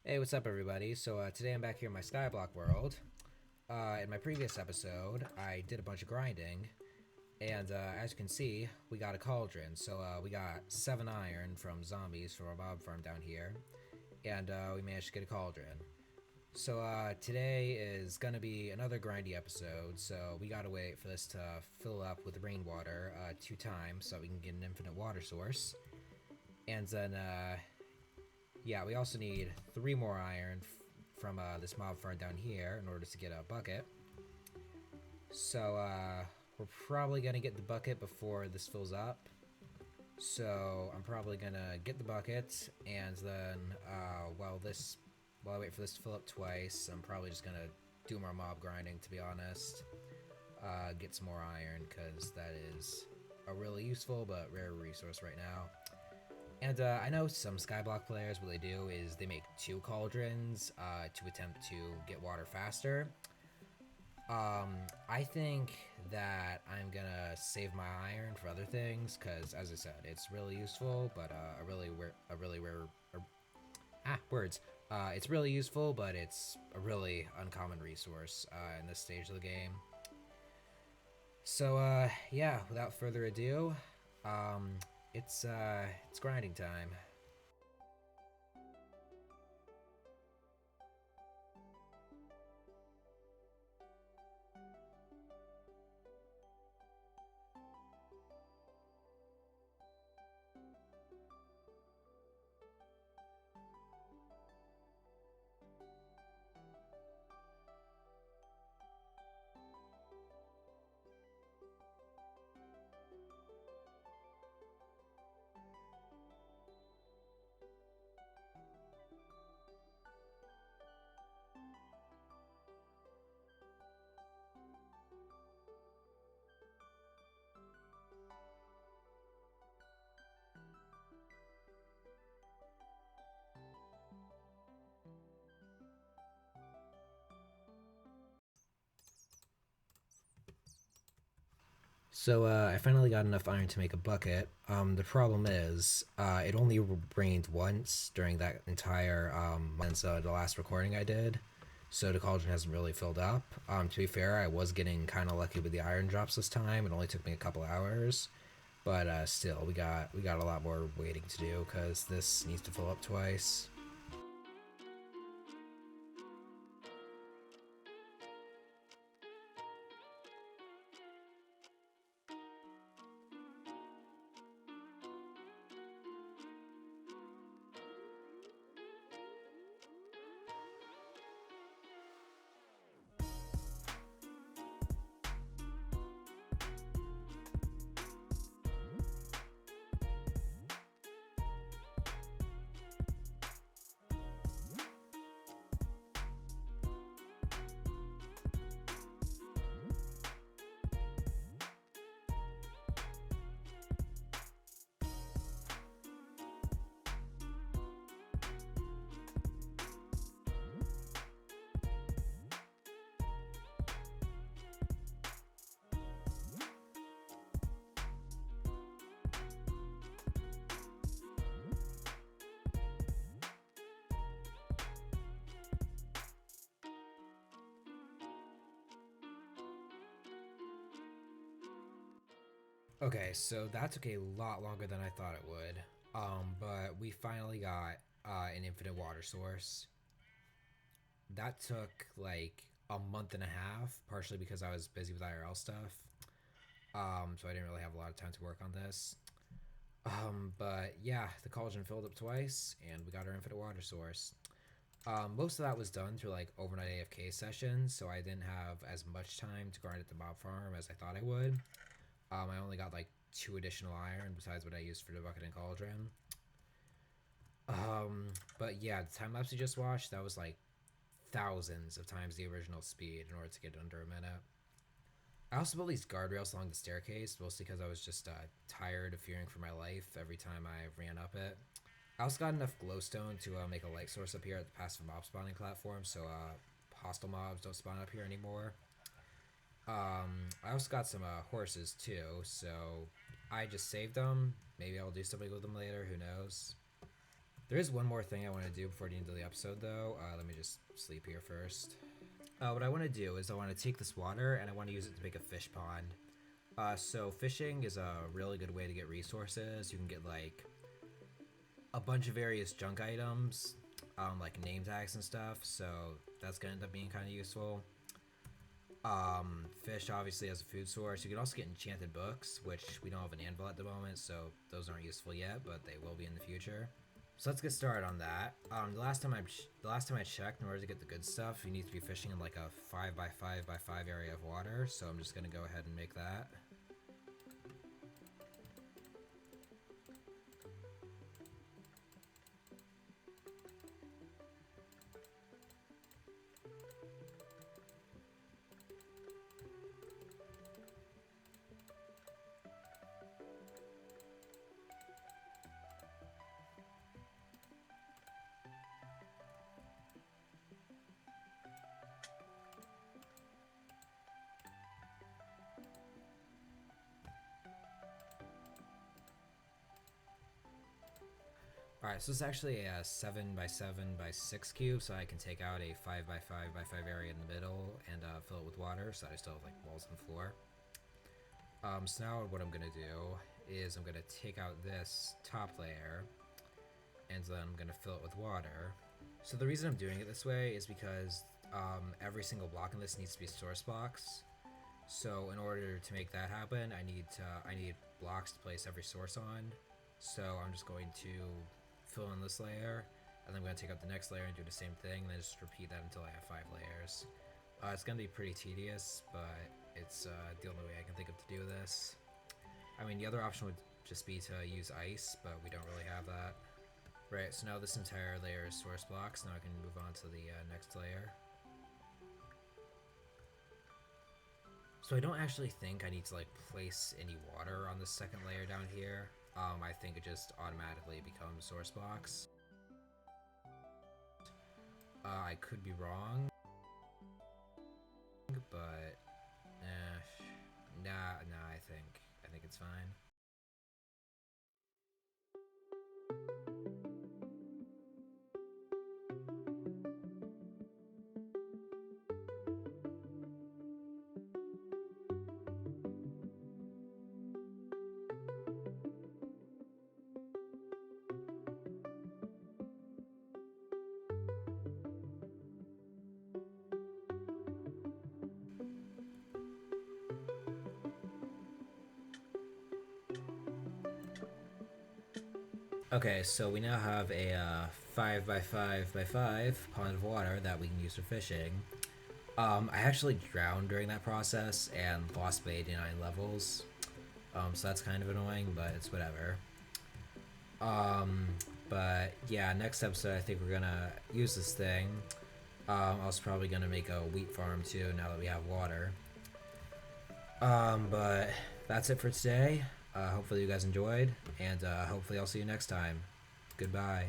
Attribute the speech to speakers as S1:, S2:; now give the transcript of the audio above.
S1: Hey, what's up, everybody? So today I'm back here in my Skyblock world. In my previous episode, I did a bunch of grinding, and as you can see, we got a cauldron. So we got 7 iron from zombies from our mob farm down here, and we managed to get a cauldron. So today is gonna be another grindy episode. So we gotta wait for this to fill up with rainwater 2 times, so we can get an infinite water source. And then yeah, we also need 3 more iron from this mob farm down here in order to get a bucket. So we're probably gonna get the bucket before this fills up. So I'm probably gonna get the bucket, and then while I wait for this to fill up twice, I'm probably just gonna do more mob grinding. To be honest, get some more iron because that is a really useful but rare resource right now. And I know some Skyblock players, what they do is they make 2 cauldrons to attempt to get water faster. I think that I'm gonna save my iron for other things because, as I said, it's really useful, but words. It's really useful, but it's a really uncommon resource in this stage of the game. So yeah, without further ado, um, it's grinding time. So I finally got enough iron to make a bucket. The problem is it only rained once during that entire month, the last recording I did. So the cauldron hasn't really filled up. To be fair, I was getting kind of lucky with the iron drops this time. It only took me a couple hours, but still, we got a lot more waiting to do because this needs to fill up twice. Okay, so that took a lot longer than I thought it would. But we finally got an infinite water source. That took like a month and a half, partially because I was busy with IRL stuff. So I didn't really have a lot of time to work on this. But yeah, the cauldron filled up twice, and we got our infinite water source. Most of that was done through like overnight AFK sessions, so I didn't have as much time to grind at the mob farm as I thought I would. I only got like 2 additional iron besides what I used for the bucket and cauldron. But yeah, the time lapse you just watched, that was like thousands of times the original speed in order to get under a minute. I also built these guardrails along the staircase, mostly because I was just tired of fearing for my life every time I ran up it. I also got enough glowstone to make a light source up here at the passive mob spawning platform, so hostile mobs don't spawn up here anymore. I also got some horses too, so I just saved them. Maybe I'll do something with them later, who knows. There is one more thing I want to do before the end of the episode, though. Let me just sleep here first. What I want to do is I want to take this water and I want to use it to make a fish pond. So fishing is a really good way to get resources. You can get like a bunch of various junk items, like name tags and stuff. So that's gonna end up being kind of useful. Fish obviously as a food source. You can also get enchanted books, which we don't have an anvil at the moment, so those aren't useful yet, but they will be in the future. So let's get started on that. The last time I checked, in order to get the good stuff, you need to be fishing in like a 5x5x5 area of water. So I'm just gonna go ahead and make that. Alright, so it's actually a 7x7x6 cube, so I can take out a 5x5x5 area in the middle and fill it with water, so I still have like walls on the floor. So now what I'm going to do is I'm going to take out this top layer, and then I'm going to fill it with water. So the reason I'm doing it this way is because every single block in this needs to be source blocks. So in order to make that happen, I need blocks to place every source on. So I'm just going to fill in this layer, and then I'm going to take out the next layer and do the same thing, and then just repeat that until I have 5 layers. It's going to be pretty tedious, but it's the only way I can think of to do this. I mean, the other option would just be to use ice, but we don't really have that. Right, so now this entire layer is source blocks. Now I can move on to the next layer. So I don't actually think I need to like place any water on the second layer down here. I think it just automatically becomes source blocks. I could be wrong, but nah, I think it's fine. Okay, so we now have a 5x5x5 pond of water that we can use for fishing. I actually drowned during that process and lost my 89 levels. So that's kind of annoying, but it's whatever. But yeah, next episode I think we're gonna use this thing. I was probably gonna make a wheat farm too now that we have water. But that's it for today. Hopefully you guys enjoyed, and hopefully I'll see you next time. Goodbye.